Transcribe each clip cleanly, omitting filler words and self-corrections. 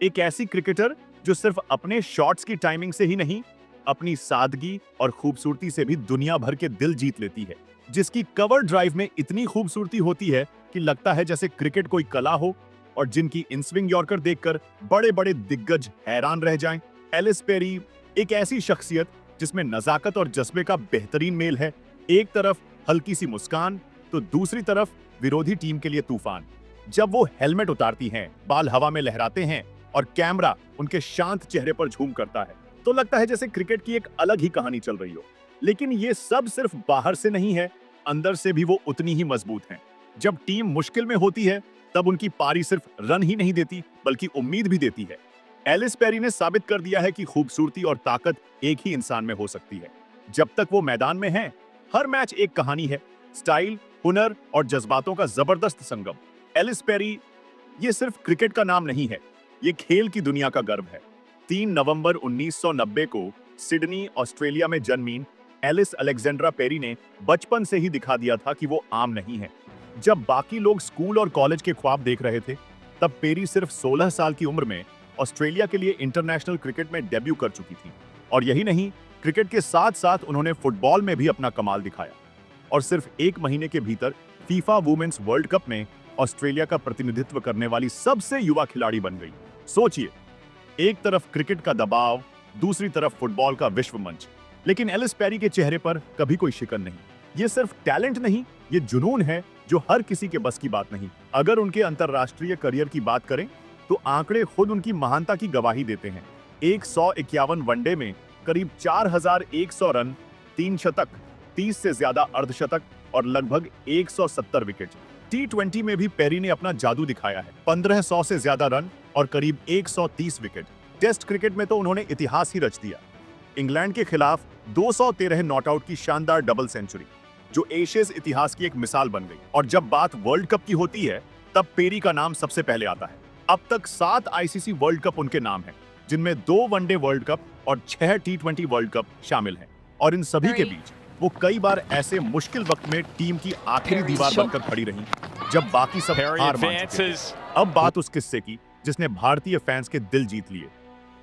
एक ऐसी क्रिकेटर जो सिर्फ अपने शॉट्स की टाइमिंग से ही नहीं, अपनी सादगी और खूबसूरती से भी दुनिया भर के दिल जीत लेती है। जिसकी कवर ड्राइव में इतनी खूबसूरती होती है कि लगता है जैसे क्रिकेट कोई कला हो, और जिनकी इनस्विंग यॉर्कर देखकर बड़े-बड़े दिग्गज हैरान रह जाएं। एलिस पेरी एक ऐसी शख्सियत जिसमें नजाकत और जज्बे का बेहतरीन मेल है। एक तरफ हल्की सी मुस्कान, तो दूसरी तरफ विरोधी टीम के लिए तूफान। जब वो हेलमेट उतारती हैं, बाल हवा में लहराते हैं और कैमरा उनके शांत चेहरे पर झूम करता है, तो लगता है जैसे क्रिकेट की एक अलग ही कहानी चल रही हो। लेकिन ये सब सिर्फ बाहर से नहीं है, अंदर से भी वो उतनी ही मजबूत हैं। जब टीम मुश्किल में होती है, तब उनकी पारी सिर्फ रन ही नहीं देती, बल्कि उम्मीद भी देती है। एलिस पेरी ने साबित कर दिया है कि खूबसूरती और ताकत एक ही इंसान में हो सकती है। जब तक वो मैदान में है, हर मैच एक कहानी है। स्टाइल, हुनर और जज्बातों का जबरदस्त संगम। एलिस पेरी ये सिर्फ क्रिकेट का नाम नहीं है, ये खेल की दुनिया का गर्व है। 3 नवंबर 1990 को सिडनी, ऑस्ट्रेलिया में जन्मीं एलिस अलेक्जेंड्रा पेरी ने बचपन से ही दिखा दिया था कि वो आम नहीं है। जब बाकी लोग स्कूल और कॉलेज के ख्वाब देख रहे थे, तब पेरी सिर्फ 16 साल की उम्र में ऑस्ट्रेलिया के लिए इंटरनेशनल क्रिकेट में डेब्यू कर चुकी थी। और यही नहीं, क्रिकेट के साथ साथ उन्होंने फुटबॉल में भी अपना कमाल दिखाया और सिर्फ 1 महीने के भीतर फीफा वुमेन्स वर्ल्ड कप में ऑस्ट्रेलिया का प्रतिनिधित्व करने वाली सबसे युवा खिलाड़ी बन गई। सोचिए, एक तरफ क्रिकेट का दबाव, दूसरी तरफ फुटबॉल का विश्व मंच। लेकिन एलिस पेरी के चेहरे पर कभी कोई शिकन नहीं। ये सिर्फ टैलेंट नहीं, ये जुनून है जो हर किसी के बस की बात नहीं। अगर उनके अंतरराष्ट्रीय करियर की बात करें, तो आंकड़े खुद उनकी महानता की गवाही देते हैं। 151 वनडे में करीब 4100 रन, 3 शतक, 30 से ज्यादा अर्धशतक और लगभग 170 विकेट। T20 में भी पेरी ने अपना जादू दिखाया है। 1500 से ज्यादा रन और करीब 130 विकेट। टेस्ट क्रिकेट में तो उन्होंने इतिहास ही रच दिया। इंग्लैंड के खिलाफ 213 नॉटआउट की शानदार डबल सेंचुरी, जो एशियज इतिहास की एक मिसाल बन गई। और जब बात वर्ल्ड कप की होती है, तब पेरी का नाम सबसे पहले आता है। अब तक 7 आईसीसी वर्ल्ड कप उनके नाम हैं, जिनमें 2 वनडे वर्ल्ड कप और 6 T20 वर्ल्ड कप शामिल हैं। और इन सभी के बीच वो कई बार ऐसे मुश्किल वक्त में टीम की आखिरी दीवार बनकर खड़ी रहीं, जब बाकी सब हार मान चुके थे। अब बात उस किस्से की जिसने भारतीय फैंस के दिल जीत लिए।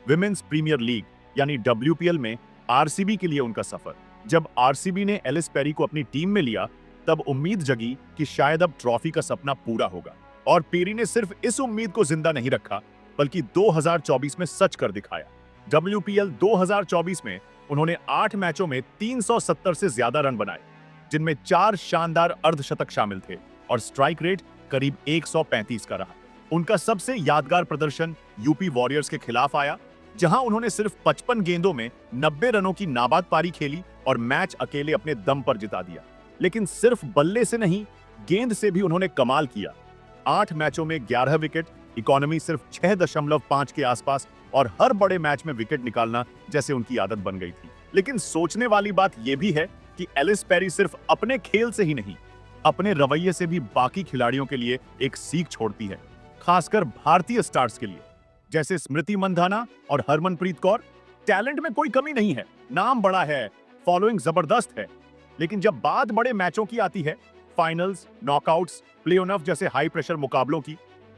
विमेन्स प्रीमियर लीग यानी WPL में आरसीबी के लिए उनका सफर। जब आरसीबी ने एलिस पेरी को अपनी टीम में लिया, तब उम्मीद जगी कि शायद अब ट्रॉफी का सपना पूरा होगा। और पेरी ने सिर्फ इस उम्मीद को जिंदा नहीं रखा, बल्कि 2024 में सच कर दिखाया। WPL 2024 में उन्होंने 8 मैचों में 370 से ज्यादा रन बनाए, जिनमें 4 शानदार अर्धशतक शामिल थे और स्ट्राइक रेट करीब 135 का रहा। उनका सबसे यादगार प्रदर्शन यूपी वॉरियर्स के खिलाफ आया, जहां उन्होंने सिर्फ 55 गेंदों में 90 रनों की नाबाद पारी खेली और मैच अकेले अपने दम पर जिता दिया। लेकिन सिर्फ बल्ले से नहीं, गेंद से भी उन्होंने कमाल किया। 8 मैचों में 11 विकेट, इकोनॉमी सिर्फ 6.5 के आसपास, और हर बड़े मैच में विकेट निकालना जैसे उनकी आदत बन गई थी। लेकिन सोचने वाली बात यह भी है कि एलिस पेरी सिर्फ अपने खेल से ही नहीं, अपने रवैये से भी बाकी खिलाड़ियों के लिए एक सीख छोड़ती है, खासकर भारतीय स्टार्स के लिए, जैसे स्मृति मंधाना और हरमनप्रीत कौर। टैलेंट में कोई कमी नहीं है, नाम बड़ा है, फॉलोइंग जबरदस्त है, लेकिन जब बात बड़े मैचों की आती है, फाइनल्स, नॉकआउट्स, प्ले-ऑफ जैसे हाई प्रेशर मुकाबलों की,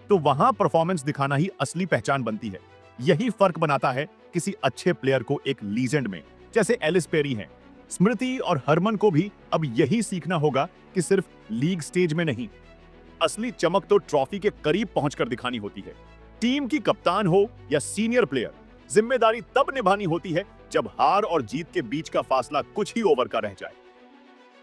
तो वहां परफॉर्मेंस दिखाना ही असली पहचान बनती है। यही फर्क बनाता है किसी अच्छे प्लेयर को एक लीजेंड में, जैसे एलिस पेरी हैं। स्मृति और हरमन को भी अब यही सीखना होगा कि सिर्फ लीग स्टेज में नहीं, असली चमक तो ट्रॉफी के करीब पहुंचकर दिखानी होती है। टीम की कप्तान हो या सीनियर प्लेयर, जिम्मेदारी तब निभानी होती है जब हार और जीत के बीच का फासला कुछ ही ओवर का रह जाए।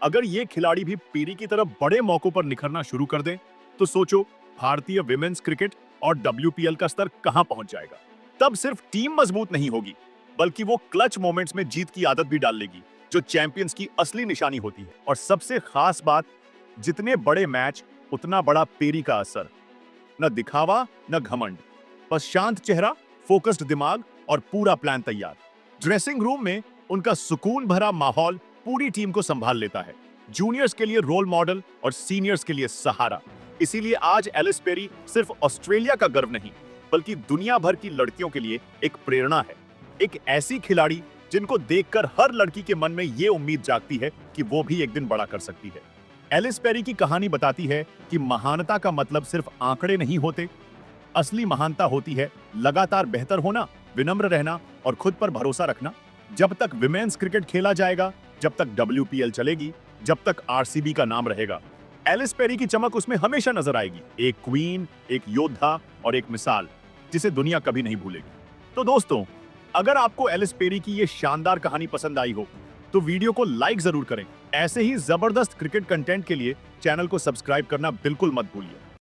अगर ये खिलाड़ी भी पेरी की तरफ बड़े मौकों पर निखरना शुरू कर दें, तो सोचो भारतीय विमेन्स क्रिकेट और WPL का स्तर कहां पहुंच जाएगा। तब सिर्फ टीम मजबूत नहीं होगी, बल्कि वो क्लच मोमेंट्स में जीत की आदत भी डाल लेगी, जो चैंपियंस की असली निशानी होती है। और सबसे खास बात, जितने बड़े मैच, उतना बड़ा पेरी का असर। न दिखावा, न घमंड, बस शांत चेहरा, फोकस्ड दिमाग और पूरा प्लान तैयार। ड्रेसिंग रूम में उनका सुकून भरा माहौल पूरी टीम को संभाल लेता है। जूनियर्स के लिए रोल मॉडल और सीनियर्स के लिए सहारा। इसीलिए आज एलिस पेरी सिर्फ ऑस्ट्रेलिया का गर्व नहीं, बल्कि दुनिया भर की लड़कियों के लिए एक प्रेरणा है। एक ऐसी खिलाड़ी जिनको देखकर हर लड़की के मन में ये उम्मीद जागती है कि वो भी एक दिन बड़ा कर सकती है। एलिस पेरी की कहानी बताती है कि महानता का मतलब सिर्फ आंकड़े नहीं होते, असली महानता होती है लगातार बेहतर होना, विनम्र रहना और खुद पर भरोसा रखना। जब तक विमेंस क्रिकेट खेला जाएगा, जब तक WPL चलेगी, जब तक RCB का नाम रहेगा, एलिस पेरी की चमक उसमें हमेशा नजर आएगी। एक क्वीन, एक योद्धा और एक मिसाल जिसे दुनिया कभी नहीं भूलेगी। तो दोस्तों, अगर आपको एलिस पेरी की ये शानदार कहानी पसंद आई हो तो वीडियो को लाइक जरूर करें। ऐसे ही जबरदस्त क्रिकेट कंटेंट के लिए चैनल को सब्सक्राइब करना बिल्कुल मत भूलिए।